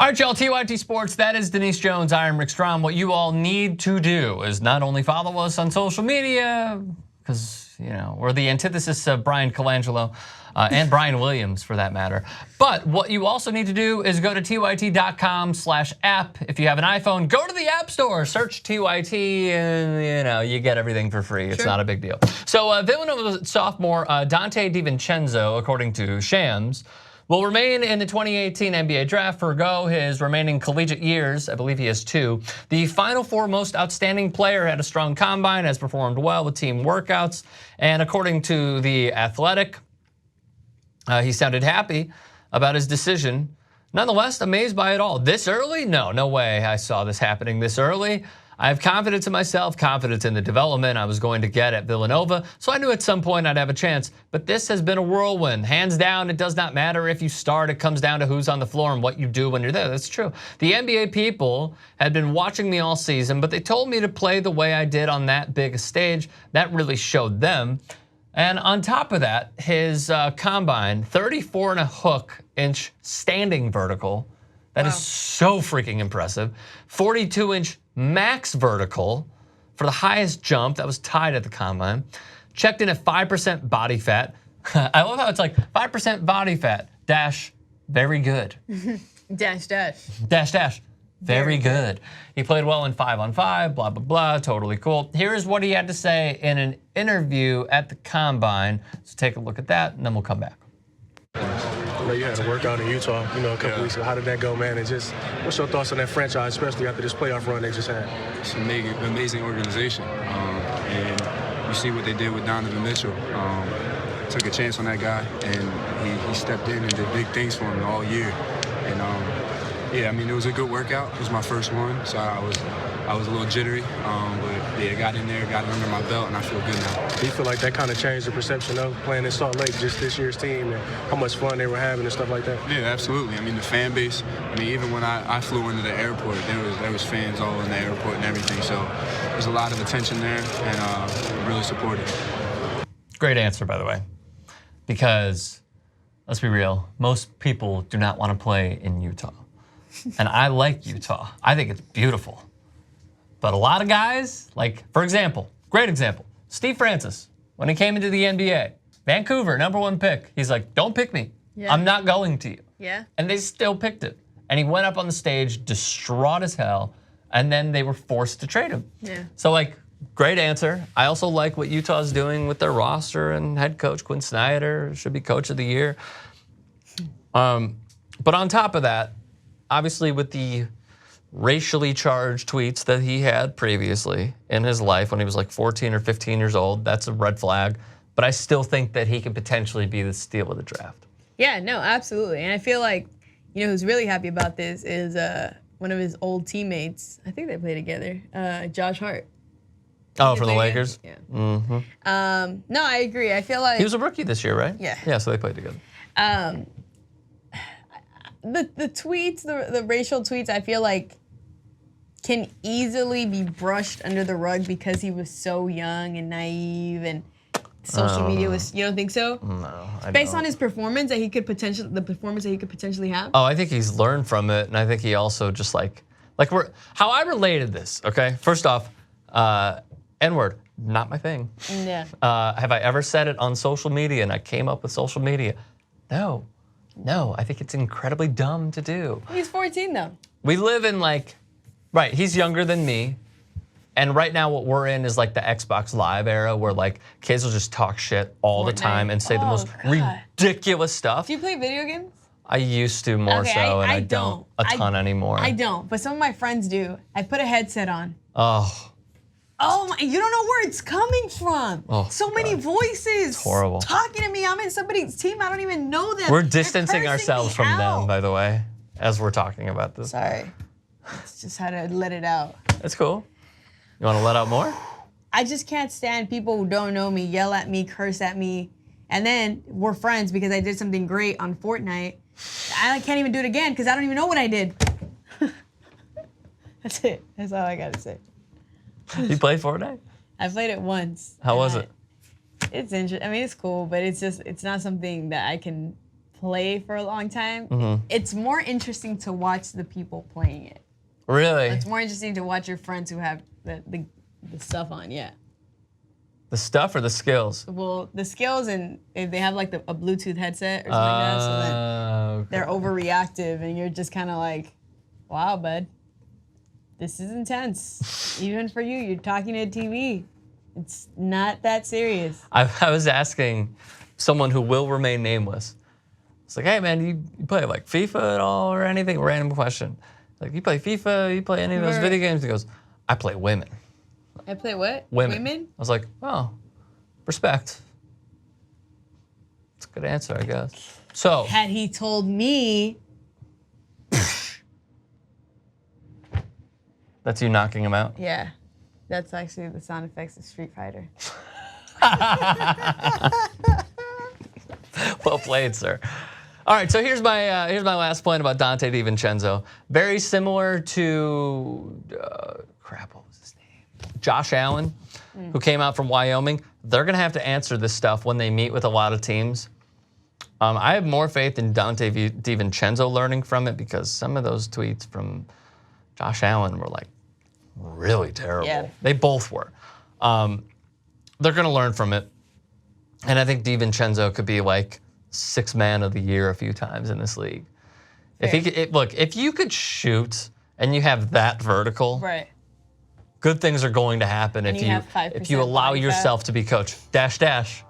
All right, y'all, TYT Sports, that is Denise Jones. I am Rick Strom. What you all need to do is not only follow us on social media, because, you know, we're the antithesis of Brian Colangelo and Brian Williams, for that matter. But what you also need to do is go to tyt.com/app. If you have an iPhone, go to the App Store, search TYT, and, you know, you get everything for free. It's not a big deal. So Villanova sophomore Donte DiVincenzo, according to Shams, will remain in the 2018 NBA draft, forgo his remaining collegiate years. I believe he has 2. The Final Four most outstanding player had a strong combine, has performed well with team workouts, and according to The Athletic, he sounded happy about his decision. Nonetheless, amazed by it all. This early? No way I saw this happening this early. I have confidence in myself, confidence in the development I was going to get at Villanova, so I knew at some point I'd have a chance. But this has been a whirlwind. Hands down, it does not matter if you start. It comes down to who's on the floor and what you do when you're there. That's true. The NBA people had been watching me all season, but they told me to play the way I did on that big a stage. That really showed them. And on top of that, his combine, 34.5-inch standing vertical. That is so freaking impressive. 42-inch max vertical for the highest jump. That was tied at the combine. Checked in at 5% body fat. I love how it's like 5% body fat dash very good. Dash. Dash. Very good. He played well in 5-on-5, blah, blah, blah, totally cool. Here's what he had to say in an interview at the combine. So take a look at that, and then we'll come back. You had a workout in Utah, a couple weeks ago. How did that go, man? And just what's your thoughts on that franchise, especially after this playoff run they just had? It's an amazing organization, and you see what they did with Donovan Mitchell. Took a chance on that guy, and he stepped in and did big things for him all year. And it was a good workout. It was my first one, so I was a little jittery, but yeah, got in there, got it under my belt, and I feel good now. Do you feel like that kind of changed the perception of playing in Salt Lake, just this year's team, and how much fun they were having and stuff like that? Yeah, absolutely. I mean, the fan base. Even when I flew into the airport, there was fans all in the airport and everything. So there's a lot of attention there, and really supportive. Great answer, by the way, because let's be real, most people do not want to play in Utah. And I like Utah. I think it's beautiful. But a lot of guys, like, for example, great example, Steve Francis, when he came into the NBA, Vancouver, #1 pick, he's like, don't pick me. Yeah. I'm not going to you. Yeah. And they still picked it. And he went up on the stage, distraught as hell, and then they were forced to trade him. Yeah. So, like, great answer. I also like what Utah's doing with their roster and head coach Quinn Snyder, should be coach of the year. But on top of that, obviously with the racially charged tweets that he had previously in his life when he was like 14 or 15 years old, that's a red flag. But I still think that he could potentially be the steal of the draft. Yeah, no, absolutely. And I feel like, who's really happy about this is one of his old teammates. I think they play together, Josh Hart. Oh, for the Lakers? Yeah. Mm-hmm. No, I agree. I feel like he was a rookie this year, right? Yeah. Yeah, so they played together. The tweets, the racial tweets, I feel like can easily be brushed under the rug because he was so young and naive and social media was. You don't think so? No, I Based don't. on his performance the performance that he could potentially have. Oh, I think he's learned from it, and I think he also just how I related this. Okay, first off, N-word, not my thing. Yeah. Have I ever said it on social media and I came up with social media? No, I think it's incredibly dumb to do. He's 14 though. We live in right, he's younger than me. And right now what we're in is like the Xbox Live era where like kids will just talk shit all the time and say the most ridiculous stuff. Do you play video games? I used to more so, and I don't a ton anymore. I don't, but some of my friends do. I put a headset on. Oh my, you don't know where it's coming from. So many voices. It's horrible. Talking to me. I'm in somebody's team. I don't even know them. We're distancing ourselves from them, by the way, as we're talking about this. Sorry. It's just how to let it out. That's cool. You want to let out more? I just can't stand people who don't know me, yell at me, curse at me, and then we're friends because I did something great on Fortnite. I can't even do it again because I don't even know what I did. That's it. That's all I got to say. You played Fortnite? I played it once. How was it? It's interesting. I mean, it's cool, but it's not something that I can play for a long time, Mm-hmm. it's more interesting to watch the people playing it. Really? It's more interesting to watch your friends who have the stuff on, yeah. The stuff or the skills? Well, the skills, and if they have like a Bluetooth headset or something like that, so then Okay. they're overreactive, and you're just kind of like, wow, bud, this is intense. Even for you, you're talking to a TV. It's not that serious. I was asking someone who will remain nameless. It's like, hey man, you play like FIFA at all or anything? Random question. Like, you play FIFA? You play any of those Right. video games? He goes, I play women. I play what? Women. I was like, oh, respect. It's a good answer, I guess. So, Had he told me, that's you knocking him out? yeah, that's actually the sound effects of Street Fighter. Well played, sir. All right, so here's my last point about Donte DiVincenzo. Very similar to what was his name? Josh Allen, who came out from Wyoming. They're gonna have to answer this stuff when they meet with a lot of teams. I have more faith in Donte DiVincenzo learning from it because some of those tweets from Josh Allen were like really terrible. Yeah. They both were. They're gonna learn from it. And I think DiVincenzo could be like 6th man of the year a few times in this league. If he could, look, if you could shoot and you have that vertical, Right. good things are going to happen And if you have 5% if you allow body fat. yourself to be coached. Dash dash.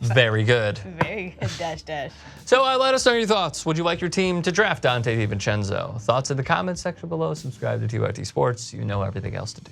Very good. Very good dash dash. So let us know your thoughts. Would you like your team to draft Donte DiVincenzo? Thoughts in the comments section below. Subscribe to TYT Sports. You know everything else to do.